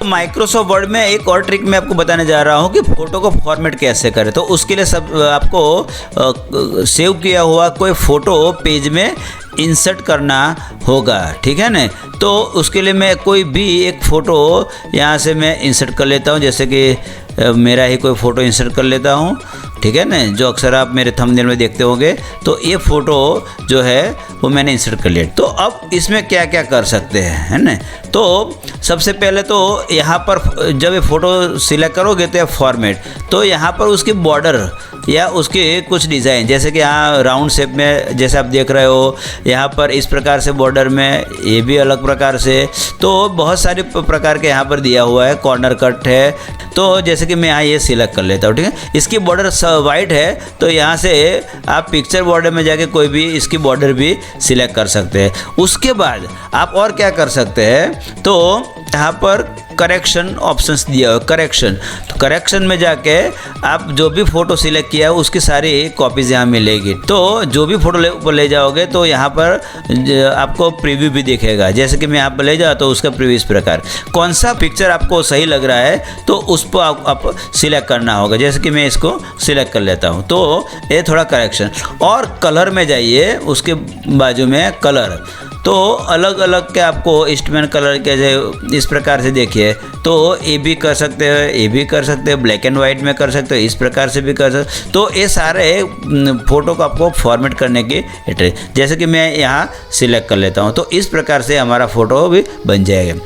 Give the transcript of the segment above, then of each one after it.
Microsoft word में एक और ट्रिक मैं आपको बताने जा रहा हूँ कि फ़ोटो को फॉर्मेट कैसे करें। तो उसके लिए सब आपको सेव किया हुआ कोई फ़ोटो पेज में इंसर्ट करना होगा, ठीक है ना। तो उसके लिए मैं कोई भी एक फ़ोटो यहाँ से मैं इंसर्ट कर लेता हूँ, जैसे कि मेरा ही कोई फ़ोटो इंसर्ट कर लेता हूँ, ठीक है ना, जो अक्सर आप मेरे थंबनेल में देखते होंगे। तो ये फ़ोटो जो है वो मैंने इंसर्ट कर लिया। तो अब इसमें क्या क्या कर सकते हैं, है ना। तो सबसे पहले तो यहाँ पर जब ये फ़ोटो सिलेक्ट करोगे तो फॉर्मेट, तो यहाँ पर उसकी बॉर्डर या उसके कुछ डिज़ाइन, जैसे कि यहाँ राउंड शेप में जैसे आप देख रहे हो, यहाँ पर इस प्रकार से बॉर्डर में, ये भी अलग प्रकार से, तो बहुत सारे प्रकार के यहाँ पर दिया हुआ है। कॉर्नर कट है, तो जैसे कि मैं यहाँ ये सिलेक्ट कर लेता हूँ, ठीक है। इसकी बॉर्डर वाइट है, तो यहाँ से आप पिक्चर बॉर्डर में जाके कोई भी इसकी बॉर्डर भी सिलेक्ट कर सकते हैं। उसके बाद आप और क्या कर सकते हैं, तो यहाँ पर करेक्शन ऑप्शंस दिया हुआ, करेक्शन, तो करेक्शन में जाके आप जो भी फ़ोटो सिलेक्ट किया है उसकी सारी कॉपीज़ यहाँ मिलेगी। तो जो भी फ़ोटो ले जाओगे तो यहाँ पर आपको प्रीव्यू भी दिखेगा। जैसे कि मैं यहाँ पर ले जाऊँ तो उसका प्रीव्यू इस प्रकार, कौन सा पिक्चर आपको सही लग रहा है तो उस पर आप सिलेक्ट करना होगा। जैसे कि मैं इसको सिलेक्ट कर लेता हूँ, तो ये थोड़ा करेक्शन। और कलर में जाइए, उसके बाजू में कलर, तो अलग अलग के आपको ईस्टमैन कलर के इस प्रकार से देखिए, तो ये भी कर सकते हो, ये भी कर सकते हो, ब्लैक एंड वाइट में कर सकते हो, इस प्रकार से भी कर सकते हो। तो ये सारे फ़ोटो को आपको फॉर्मेट करने की ट्रिक, जैसे कि मैं यहाँ सिलेक्ट कर लेता हूँ, तो इस प्रकार से हमारा फ़ोटो भी बन जाएगा।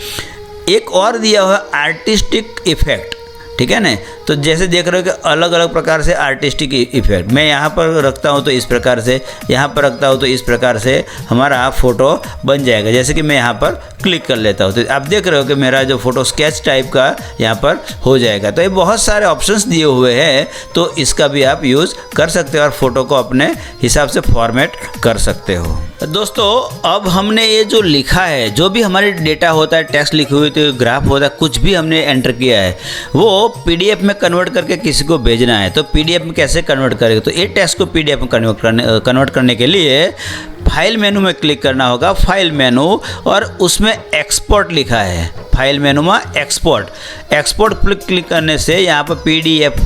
एक और दिया हुआ आर्टिस्टिक इफेक्ट, ठीक है ना। तो जैसे देख रहे हो कि अलग अलग प्रकार से आर्टिस्टिक इफेक्ट, मैं यहाँ पर रखता हूँ तो इस प्रकार से, यहाँ पर रखता हूँ तो इस प्रकार से हमारा फ़ोटो बन जाएगा। जैसे कि मैं यहाँ पर क्लिक कर लेता हूँ तो आप देख रहे हो कि मेरा जो फ़ोटो स्केच टाइप का यहाँ पर हो जाएगा। तो ये बहुत सारे ऑप्शंस दिए हुए हैं, तो इसका भी आप यूज़ कर सकते हो और फ़ोटो को अपने हिसाब से फॉर्मेट कर सकते हो। दोस्तों, अब हमने ये जो लिखा है, जो भी हमारे डेटा होता है, टेक्स्ट लिखी हुई, तो ग्राफ होता है, कुछ भी हमने एंटर किया है, वो पीडीएफ में कन्वर्ट करके किसी को भेजना है। तो पीडीएफ में कैसे कन्वर्ट करेंगे, तो ये टेक्स्ट को पीडीएफ में कन्वर्ट करने के लिए फाइल मेनू में क्लिक करना होगा, फाइल मेनू, और उसमें एक्सपोर्ट लिखा है। फाइल मेनू में एक्सपोर्ट क्लिक करने से यहाँ पर पीडीएफ,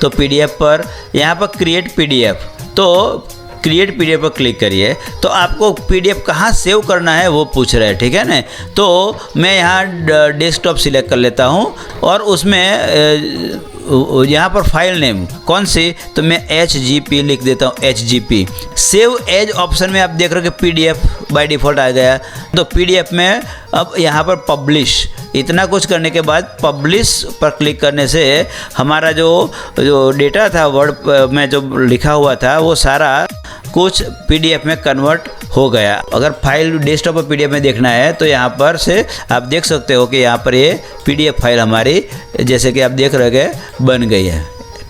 तो पीडीएफ पर यहाँ पर क्रिएट पीडीएफ, तो क्रिएट पीडीएफ पर क्लिक करिए। तो आपको पीडीएफ कहाँ सेव करना है वो पूछ रहा है, ठीक है ना। तो मैं यहाँ डेस्कटॉप सिलेक्ट कर लेता हूँ और उसमें यहाँ पर फाइल नेम कौन सी, तो मैं HGP लिख देता हूँ, HGP। सेव एज ऑप्शन में आप देख रहे हो कि PDF बाय डिफ़ॉल्ट आ गया। तो PDF में अब यहाँ पर पब्लिश, इतना कुछ करने के बाद पब्लिश पर क्लिक करने से हमारा जो डेटा था वर्ड में जो लिखा हुआ था वो सारा कुछ PDF में कन्वर्ट हो गया। अगर फाइल डेस्कटॉप पर PDF में देखना है तो यहाँ पर से आप देख सकते हो कि यहाँ पर ये PDF फाइल हमारी, जैसे कि आप देख रहे हैं, बन गई है।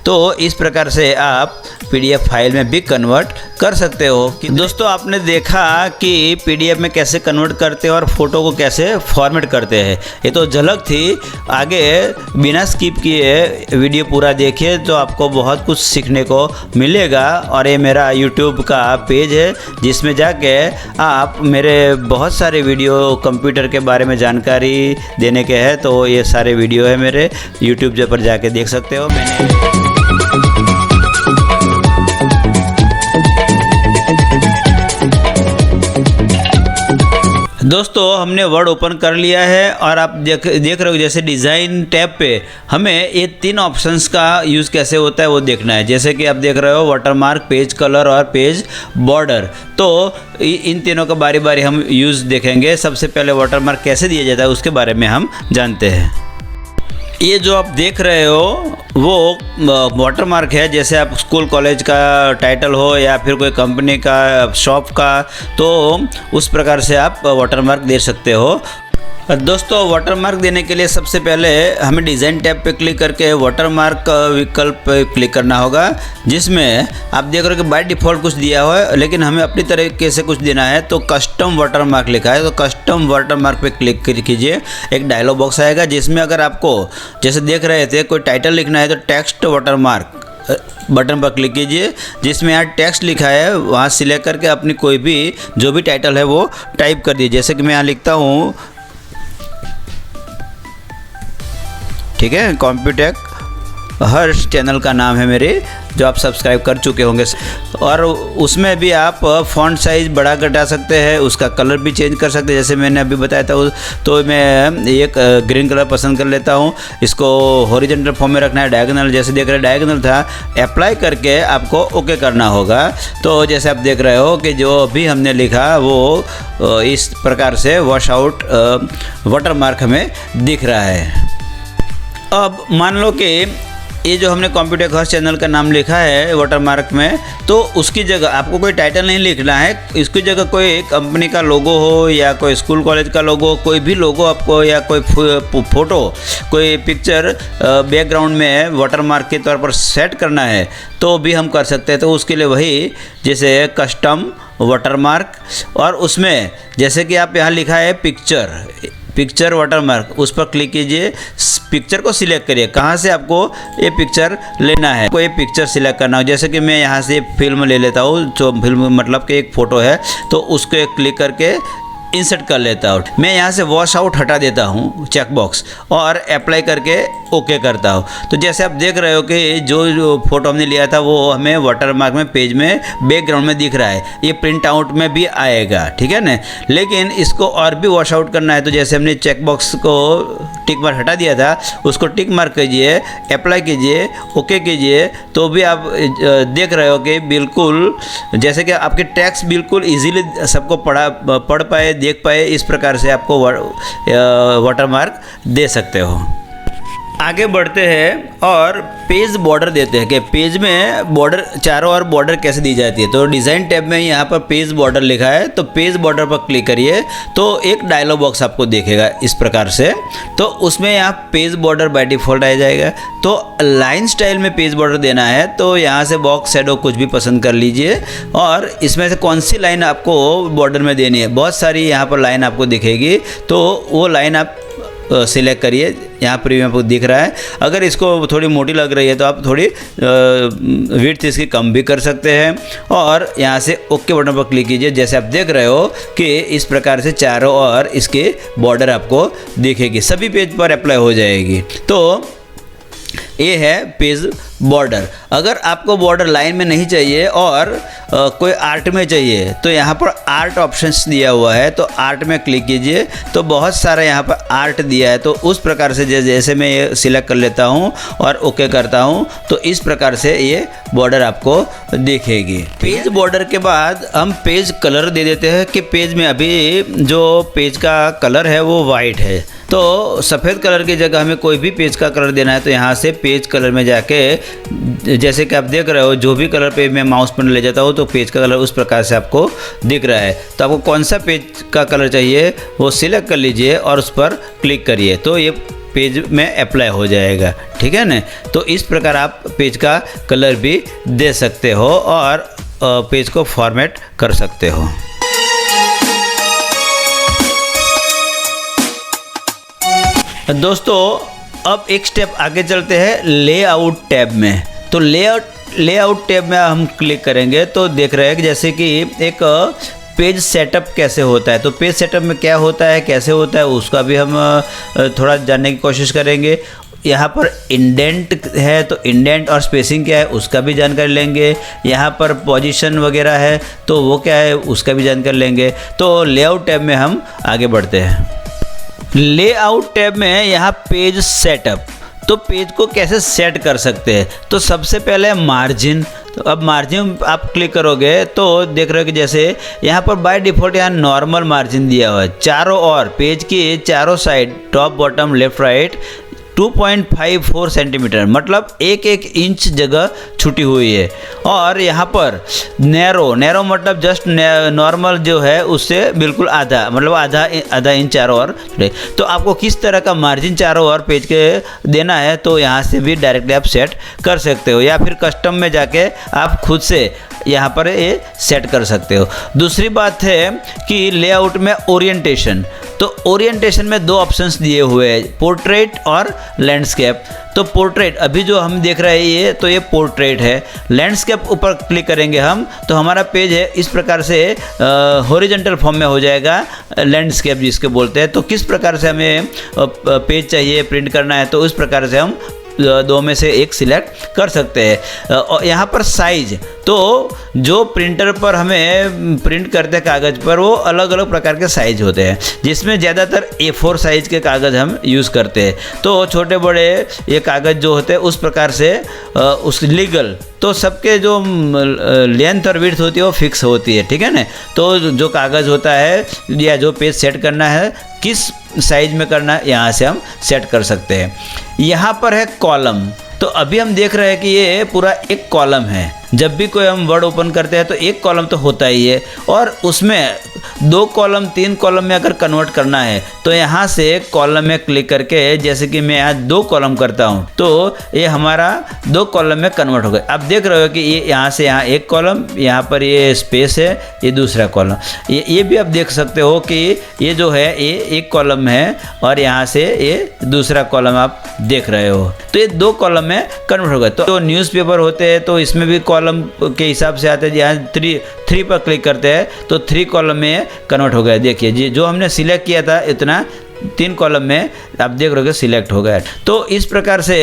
तो इस प्रकार से आप PDF फाइल में भी कन्वर्ट कर सकते हो। कि दोस्तों, आपने देखा कि PDF में कैसे कन्वर्ट करते हैं और फ़ोटो को कैसे फॉर्मेट करते हैं। ये तो झलक थी, आगे बिना स्किप किए वीडियो पूरा देखिए तो आपको बहुत कुछ सीखने को मिलेगा। और ये मेरा YouTube का पेज है जिसमें जाके आप मेरे बहुत सारे वीडियो कंप्यूटर के बारे में जानकारी देने के हैं, तो ये सारे वीडियो है मेरे YouTube पर जाके देख सकते हो। मैंने दोस्तों, हमने वर्ड ओपन कर लिया है और आप देख रहे हो जैसे डिज़ाइन टैब पे हमें ये 3 ऑप्शंस का यूज़ कैसे होता है वो देखना है। जैसे कि आप देख रहे हो वाटरमार्क, पेज कलर और पेज बॉर्डर। तो इन तीनों का बारी बारी हम यूज़ देखेंगे। सबसे पहले वाटरमार्क कैसे दिया जाता है उसके बारे में हम जानते हैं। ये जो आप देख रहे हो वो वाटरमार्क है। जैसे आप स्कूल कॉलेज का टाइटल हो या फिर कोई कंपनी का, शॉप का, तो उस प्रकार से आप वाटरमार्क दे सकते हो। दोस्तों, वाटरमार्क देने के लिए सबसे पहले हमें डिज़ाइन टैब पे क्लिक करके वाटरमार्क विकल्प पे क्लिक करना होगा, जिसमें आप देख रहे हो कि बाय डिफ़ॉल्ट कुछ दिया हुआ है, लेकिन हमें अपनी तरीके से कुछ देना है। तो कस्टम वाटरमार्क लिखा है, तो कस्टम वाटरमार्क पे क्लिक कीजिए। एक डायलॉग बॉक्स आएगा जिसमें अगर आपको जैसे देख रहे थे कोई टाइटल लिखना है तो टेक्स्ट वाटरमार्क बटन पर क्लिक कीजिए, जिसमें यहाँ टेक्स्ट लिखा है वहाँ सिलेक्ट करके अपनी कोई भी जो भी टाइटल है वो टाइप कर दीजिए। जैसे कि मैं यहाँ लिखता हूँ ठीक है। कॉम्प्यूटेक हर्ष चैनल का नाम है मेरे, जो आप सब्सक्राइब कर चुके होंगे। और उसमें भी आप फ़ॉन्ट साइज़ बड़ा घटा सकते हैं, उसका कलर भी चेंज कर सकते हैं। जैसे मैंने अभी बताया था तो मैं एक ग्रीन कलर पसंद कर लेता हूँ। इसको हॉरिजॉन्टल फॉर्म में रखना है, डायगोनल जैसे देख रहे हैं डायगोनल था, अप्लाई करके आपको ओके करना होगा। तो जैसे आप देख रहे हो कि जो भी हमने लिखा वो इस प्रकार से वॉश आउट वाटरमार्क हमें दिख रहा है। अब मान लो कि ये जो हमने कॉम्प्यूटेक हर्ष चैनल का नाम लिखा है वाटरमार्क में, तो उसकी जगह आपको कोई टाइटल नहीं लिखना है। इसकी जगह कोई कंपनी का लोगो हो या कोई स्कूल कॉलेज का लोगो, कोई भी लोगो आपको, या कोई फ़ोटो, कोई पिक्चर बैकग्राउंड में वाटरमार्क के तौर पर सेट करना है तो भी हम कर सकते हैं। तो उसके लिए वही जैसे कस्टम वाटरमार्क, और उसमें जैसे कि आप यहाँ लिखा है पिक्चर वाटरमार्क, उस पर क्लिक कीजिए। पिक्चर को सिलेक्ट करिए, कहाँ से आपको ये पिक्चर लेना है, कोई पिक्चर सिलेक्ट करना हो। जैसे कि मैं यहाँ से फिल्म ले लेता हूँ, जो फिल्म मतलब कि एक फ़ोटो है, तो उसको क्लिक करके इंसर्ट कर लेता हूँ। मैं यहाँ से वॉश आउट हटा देता हूँ चेक बॉक्स, और अप्लाई करके ओके करता हूँ। तो जैसे आप देख रहे हो कि जो फ़ोटो हमने लिया था वो हमें वाटरमार्क में पेज में बैकग्राउंड में दिख रहा है, ये प्रिंट आउट में भी आएगा, ठीक है ना। लेकिन इसको और भी वॉश आउट करना है, तो जैसे हमने चेक बॉक्स को टिक मार्क हटा दिया था, उसको टिक मार्क कीजिए, अप्लाई कीजिए, ओके कीजिए, तो भी आप देख रहे हो कि बिल्कुल जैसे कि आपके टेक्स्ट बिल्कुल इजीली सबको पढ़ पाए, देख पाए, इस प्रकार से आपको वाटरमार्क दे सकते हो। आगे बढ़ते हैं और पेज बॉर्डर देते हैं कि पेज में बॉर्डर, चारों ओर बॉर्डर कैसे दी जाती है। तो डिज़ाइन टैब में यहाँ पर पेज बॉर्डर लिखा है, तो पेज बॉर्डर पर क्लिक करिए तो एक डायलॉग बॉक्स आपको दिखेगा इस प्रकार से। तो उसमें यहाँ पेज बॉर्डर बाय डिफ़ॉल्ट आ जाएगा। तो लाइन स्टाइल में पेज बॉर्डर देना है तो यहाँ से बॉक्स शैडो कुछ भी पसंद कर लीजिए, और इसमें से कौन सी लाइन आपको बॉर्डर में देनी है। बहुत सारी यहाँ पर लाइन आपको दिखेगी, तो वो लाइन आप सिलेक्ट करिए। यहाँ प्रीव्यू आपको दिख रहा है। अगर इसको थोड़ी मोटी लग रही है तो आप थोड़ी विड्थ इसकी कम भी कर सकते हैं, और यहाँ से ओके बटन पर क्लिक कीजिए। जैसे आप देख रहे हो कि इस प्रकार से चारों ओर इसके बॉर्डर आपको दिखेगी, सभी पेज पर अप्लाई हो जाएगी। तो ये है पेज बॉर्डर। अगर आपको बॉर्डर लाइन में नहीं चाहिए और कोई आर्ट में चाहिए, तो यहाँ पर आर्ट ऑप्शंस दिया हुआ है, तो आर्ट में क्लिक कीजिए। तो बहुत सारा यहाँ पर आर्ट दिया है, तो उस प्रकार से जैसे मैं ये सिलेक्ट कर लेता हूँ और ओके करता हूँ, तो इस प्रकार से ये बॉर्डर आपको दिखेगी। पेज बॉर्डर के बाद हम पेज कलर दे देते हैं कि पेज में अभी जो पेज का कलर है वो वाइट है, तो सफ़ेद कलर की जगह हमें कोई भी पेज का कलर देना है। तो यहाँ से पेज कलर में जाके जैसे कि आप देख रहे हो, जो भी कलर पे मैं माउस पर ले जाता हूँ तो पेज का कलर उस प्रकार से आपको दिख रहा है। तो आपको कौन सा पेज का कलर चाहिए वो सिलेक्ट कर लीजिए और उस पर क्लिक करिए, तो ये पेज में अप्लाई हो जाएगा, ठीक है ना। तो इस प्रकार आप पेज का कलर भी दे सकते हो और पेज को फॉर्मेट कर सकते हो। दोस्तों अब एक स्टेप आगे चलते हैं लेआउट टैब में। तो लेआउट टैब में हम क्लिक करेंगे तो देख रहे हैं कि जैसे कि एक पेज सेटअप कैसे होता है। तो पेज सेटअप में क्या होता है, कैसे होता है, उसका भी हम थोड़ा जानने की कोशिश करेंगे। यहाँ पर इंडेंट है तो इंडेंट और स्पेसिंग क्या है उसका भी जानकारी लेंगे। यहाँ पर पोजीशन वगैरह है तो वो क्या है उसका भी जानकारी लेंगे। तो लेआउट टैब में हम आगे बढ़ते हैं। लेआउट टैब में यहाँ पेज सेटअप, तो पेज को कैसे सेट कर सकते हैं। तो सबसे पहले मार्जिन, तो अब मार्जिन आप क्लिक करोगे तो देख रहे हो कि जैसे यहाँ पर बाय डिफ़ॉल्ट यहाँ नॉर्मल मार्जिन दिया हुआ है। चारों ओर पेज के चारों side, top bottom left right 2.54 centimetre, मतलब एक इंच जगह छुटी हुई है। और यहाँ पर नैरो मतलब जस्ट नॉर्मल जो है उससे बिल्कुल आधा, मतलब आधा इंच चारों ओर। तो आपको किस तरह का मार्जिन चारों ओर पेज के देना है तो यहाँ से भी डायरेक्टली आप सेट कर सकते हो, या फिर कस्टम में जाके आप खुद से यहाँ पर ये सेट कर सकते हो। दूसरी बात है कि लेआउट में ओरिएंटेशन, तो ओरिएंटेशन में दो ऑप्शंस दिए हुए हैं, पोर्ट्रेट और लैंडस्केप। तो पोर्ट्रेट अभी जो हम देख रहे हैं ये, तो ये पोर्ट्रेट है। लैंडस्केप ऊपर क्लिक करेंगे हम तो हमारा पेज है इस प्रकार से हॉरिजॉन्टल फॉर्म में हो जाएगा, लैंडस्केप जिसके बोलते हैं। तो किस प्रकार से हमें पेज चाहिए प्रिंट करना है तो उस प्रकार से हम दो में से एक सिलेक्ट कर सकते हैं। और यहाँ पर साइज, तो जो प्रिंटर पर हमें प्रिंट करते हैं कागज़ पर वो अलग अलग प्रकार के साइज होते हैं, जिसमें ज़्यादातर A4 साइज़ के कागज़ हम यूज़ करते हैं। तो छोटे बड़े ये कागज़ जो होते हैं उस प्रकार से उस लीगल, तो सबके जो लेंथ और विड्थ होती है वो फिक्स होती है, ठीक है ना। तो जो कागज़ होता है या जो पेज सेट करना है किस साइज में करना है यहाँ से हम सेट कर सकते हैं। यहाँ पर है कॉलम, तो अभी हम देख रहे हैं कि ये पूरा एक कॉलम है। जब भी कोई हम वर्ड ओपन करते हैं तो एक कॉलम तो होता ही है, और उसमें 2 कॉलम 3 कॉलम में अगर कन्वर्ट करना है तो यहाँ से कॉलम में क्लिक करके, जैसे कि मैं यहाँ 2 कॉलम करता हूँ तो ये हमारा 2 कॉलम में कन्वर्ट हो गया। आप देख रहे हो कि ये यहाँ से यहाँ एक कॉलम, यहाँ पर ये स्पेस है, ये दूसरा कॉलम। ये भी आप देख सकते हो कि ये जो है ये एक कॉलम है और यहाँ से ये दूसरा कॉलम आप देख रहे हो। तो ये 2 कॉलम में कन्वर्ट हो गया। तो न्यूज़पेपर होते हैं तो इसमें भी कॉलम के हिसाब से आते हैं। यहाँ 3 पर क्लिक करते हैं तो 3 कॉलम में कन्वर्ट हो गया। देखिए जी, जो हमने सिलेक्ट किया था इतना 3 कॉलम में आप देख रहे हो सिलेक्ट हो गया। तो इस प्रकार से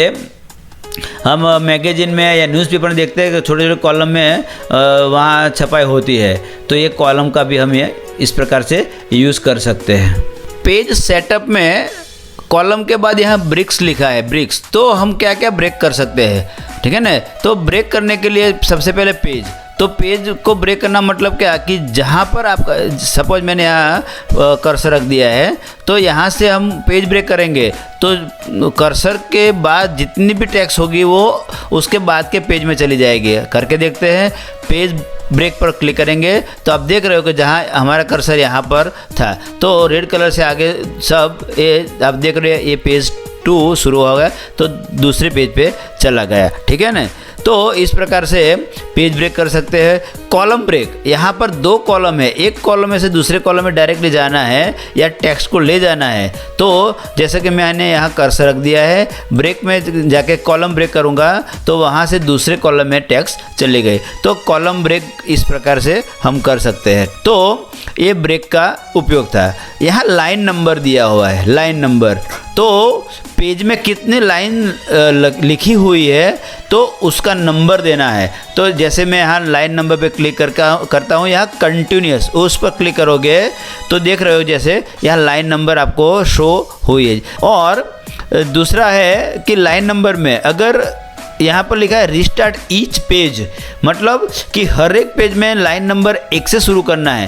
हम मैगजीन में या न्यूज़पेपर में देखते हैं कि छोटे छोटे कॉलम में वहाँ छपाई होती है, तो ये कॉलम का भी हम ये इस प्रकार से यूज़ कर सकते हैं। पेज सेटअप में कॉलम के बाद यहाँ ब्रिक्स लिखा है, ब्रिक्स, तो हम क्या क्या ब्रेक कर सकते हैं, ठीक है ना। तो ब्रेक करने के लिए सबसे पहले पेज, तो पेज को ब्रेक करना मतलब क्या कि जहाँ पर आपका सपोज मैंने यहाँ कर्सर रख दिया है तो यहाँ से हम पेज ब्रेक करेंगे तो कर्सर के बाद जितनी भी टेक्स्ट होगी वो उसके बाद के पेज में चली जाएगी। करके देखते हैं। पेज ब्रेक पर क्लिक करेंगे तो आप देख रहे हो कि जहाँ हमारा कर्सर यहाँ पर था तो रेड कलर से आगे सब ये आप देख रहे हैं, ये पेज 2 शुरू हो गया तो दूसरे पेज पे चला गया, ठीक है ना। तो इस प्रकार से पेज ब्रेक कर सकते हैं। कॉलम ब्रेक, यहाँ पर 2 कॉलम है, एक कॉलम में से दूसरे कॉलम में डायरेक्टली जाना है या टेक्स्ट को ले जाना है। तो जैसे कि मैंने यहाँ कर्सर रख दिया है, ब्रेक में जाके कॉलम ब्रेक करूँगा तो वहाँ से दूसरे कॉलम में टेक्स्ट चले गए। तो कॉलम ब्रेक इस प्रकार से हम कर सकते हैं। तो ये ब्रेक का उपयोग था। यहाँ लाइन नंबर दिया हुआ है, लाइन नंबर, तो पेज में कितनी लाइन लिखी हुई है तो उसका नंबर देना है। तो जैसे मैं यहाँ लाइन नंबर पे क्लिक करता हूँ, यहाँ कंटिन्यूस उस पर क्लिक करोगे तो देख रहे हो जैसे यहाँ लाइन नंबर आपको शो हुई है। और दूसरा है कि लाइन नंबर में अगर यहाँ पर लिखा है रिस्टार्ट ईच पेज, मतलब कि हर एक पेज में लाइन नंबर 1 से शुरू करना है।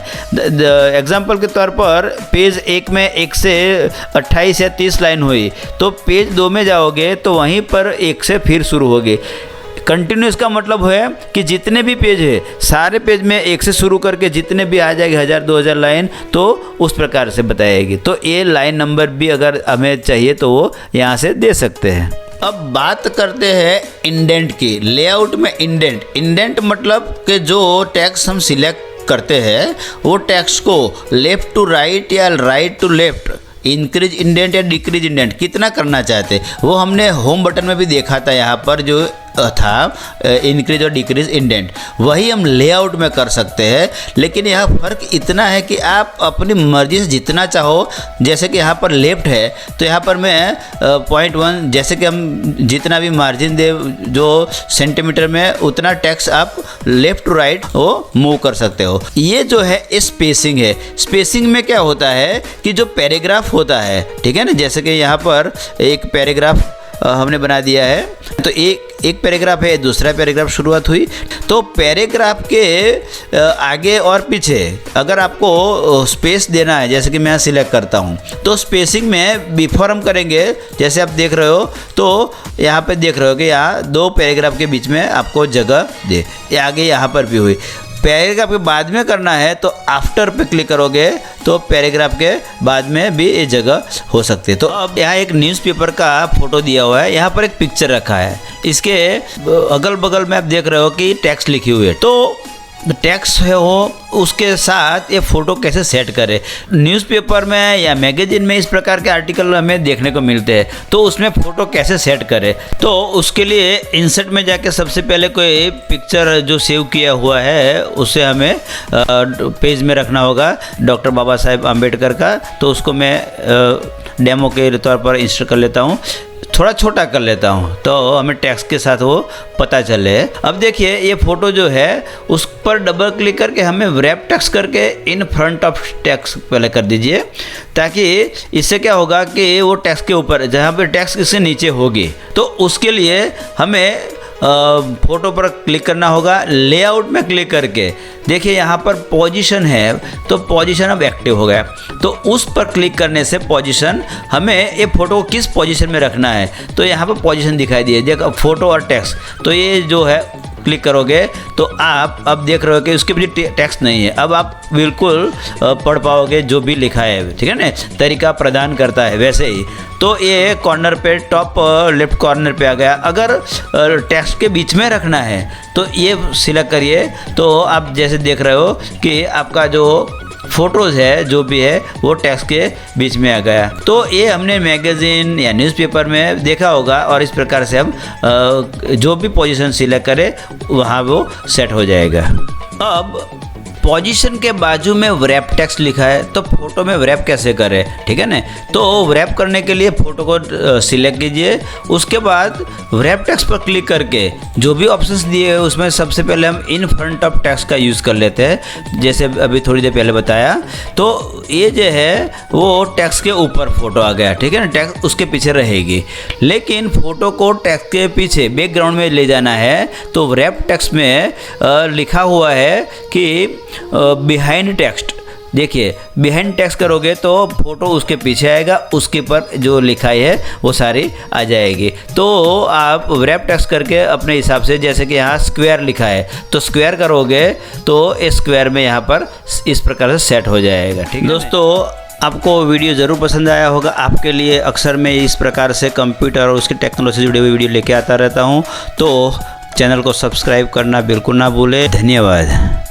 एग्जाम्पल के तौर पर पेज 1 में 1 से 28 या 30 लाइन हुई तो पेज 2 में जाओगे तो वहीं पर 1 से फिर शुरू होगी। कंटिन्यूस का मतलब है कि जितने भी पेज है सारे पेज में 1 से शुरू करके जितने भी आ जाएगी 1000-2000 लाइन तो उस प्रकार से बताएगी। तो ये लाइन नंबर भी अगर हमें चाहिए तो वो यहाँ से दे सकते हैं। अब बात करते हैं इंडेंट की। लेआउट में इंडेंट मतलब कि जो टेक्स्ट हम सिलेक्ट करते हैं वो टेक्स्ट को लेफ़्ट टू राइट या right to left, increase indent या डिक्रीज इंडेंट कितना करना चाहते वो हमने होम बटन में भी देखा था। यहाँ पर जो था इंक्रीज और डिक्रीज इंडेंट, वही हम लेआउट में कर सकते हैं। लेकिन यहाँ फ़र्क इतना है कि आप अपनी मर्ज़ी से जितना चाहो, जैसे कि यहाँ पर लेफ़्ट है तो यहाँ पर मैं 0.1 जैसे कि हम जितना भी मार्जिन दे जो सेंटीमीटर में उतना टेक्स्ट आप लेफ़्ट टू राइट वो मूव कर सकते हो। ये जो है स्पेसिंग है। स्पेसिंग में क्या होता है कि जो पैराग्राफ होता है, ठीक है ना, जैसे कि यहाँ पर एक पैराग्राफ हमने बना दिया है तो एक पैराग्राफ है, दूसरा पैराग्राफ शुरुआत हुई। तो पैराग्राफ के आगे और पीछे अगर आपको स्पेस देना है, जैसे कि मैं सिलेक्ट करता हूँ तो स्पेसिंग में बिफोर हम करेंगे, जैसे आप देख रहे हो तो यहाँ पे देख रहे हो कि यहाँ 2 पैराग्राफ के बीच में आपको जगह दे, ये आगे यहाँ पर भी हुई। पैराग्राफ के बाद में करना है तो आफ्टर पे क्लिक करोगे तो पैराग्राफ के बाद में भी ये जगह हो सकती है। तो अब यहाँ एक न्यूज़पेपर का फोटो दिया हुआ है, यहाँ पर एक पिक्चर रखा है, इसके अगल बगल में आप देख रहे हो कि टेक्स्ट लिखी हुई है। तो टेक्स्ट है वो उसके साथ ये फ़ोटो कैसे सेट करें। न्यूज़पेपर में या मैगज़ीन में इस प्रकार के आर्टिकल हमें देखने को मिलते हैं, तो उसमें फ़ोटो कैसे सेट करें। तो उसके लिए इंसर्ट में जाके सबसे पहले कोई पिक्चर जो सेव किया हुआ है उसे हमें पेज में रखना होगा, डॉक्टर बाबा साहेब आम्बेडकर का। तो उसको मैं डेमो के तौर पर इंस्टॉल कर लेता हूँ, थोड़ा छोटा कर लेता हूँ तो हमें टेक्स्ट के साथ वो पता चले। अब देखिए ये फ़ोटो जो है उस पर डबल क्लिक करके हमें रैप टेक्स्ट करके इन फ्रंट ऑफ टेक्स्ट पहले कर दीजिए, ताकि इससे क्या होगा कि वो टेक्स्ट के ऊपर जहाँ पे टेक्स्ट इससे नीचे होगी। तो उसके लिए हमें फ़ोटो पर क्लिक करना होगा, लेआउट में क्लिक करके देखिए यहाँ पर पोजीशन है, तो पोजीशन अब एक्टिव हो गया। तो उस पर क्लिक करने से पोजीशन हमें ये फ़ोटो को किस पोजीशन में रखना है, तो यहाँ पर पोजीशन दिखाई दिए, देखो फ़ोटो और टेक्स्ट। तो ये जो है क्लिक करोगे तो आप अब देख रहे हो कि उसके पीछे टेक्स्ट नहीं है। अब आप बिल्कुल पढ़ पाओगे जो भी लिखा है, ठीक है ना, तरीका प्रदान करता है वैसे ही। तो ये कॉर्नर पे टॉप लेफ्ट कॉर्नर पे आ गया। अगर टेक्स्ट के बीच में रखना है तो ये सिलेक्ट करिए, तो आप जैसे देख रहे हो कि आपका जो फ़ोटोज़ है जो भी है वो टेक्स्ट के बीच में आ गया। तो ये हमने मैगज़ीन या न्यूज़पेपर में देखा होगा, और इस प्रकार से हम जो भी पोजीशन सिलेक्ट करें वहाँ वो सेट हो जाएगा। अब पोजीशन के बाजू में रैप टेक्स्ट लिखा है, तो फोटो में रैप कैसे करें, ठीक है ना। तो रैप करने के लिए फ़ोटो को सिलेक्ट कीजिए, उसके बाद रैप टेक्स्ट पर क्लिक करके जो भी ऑप्शंस दिए हैं उसमें सबसे पहले हम इन फ्रंट ऑफ टेक्स्ट का यूज़ कर लेते हैं, जैसे अभी थोड़ी देर पहले बताया। तो ये जो है वो टेक्स्ट के ऊपर फ़ोटो आ गया, ठीक है ना, टेक्स्ट उसके पीछे रहेगी। लेकिन फ़ोटो को टेक्स्ट के पीछे बैकग्राउंड में ले जाना है, तो रैप टेक्स्ट में लिखा हुआ है कि बिहाइंड टेक्स्ट। देखिए बिहाइंड टेक्स्ट करोगे तो फोटो उसके पीछे आएगा, उसके पर जो लिखाई है वो सारी आ जाएगी। तो आप रैप टेक्स्ट करके अपने हिसाब से, जैसे कि यहाँ स्क्वायर लिखा है तो स्क्वायर करोगे तो इस स्क्वायर में यहाँ पर इस प्रकार से सेट हो जाएगा, ठीक है दोस्तों। आपको वीडियो ज़रूर पसंद आया होगा। आपके लिए अक्सर मैं इस प्रकार से कंप्यूटर और उसकी टेक्नोलॉजी से जुड़े हुए वीडियो लेके आता रहता हूँ, तो चैनल को सब्सक्राइब करना बिल्कुल ना भूलें। धन्यवाद।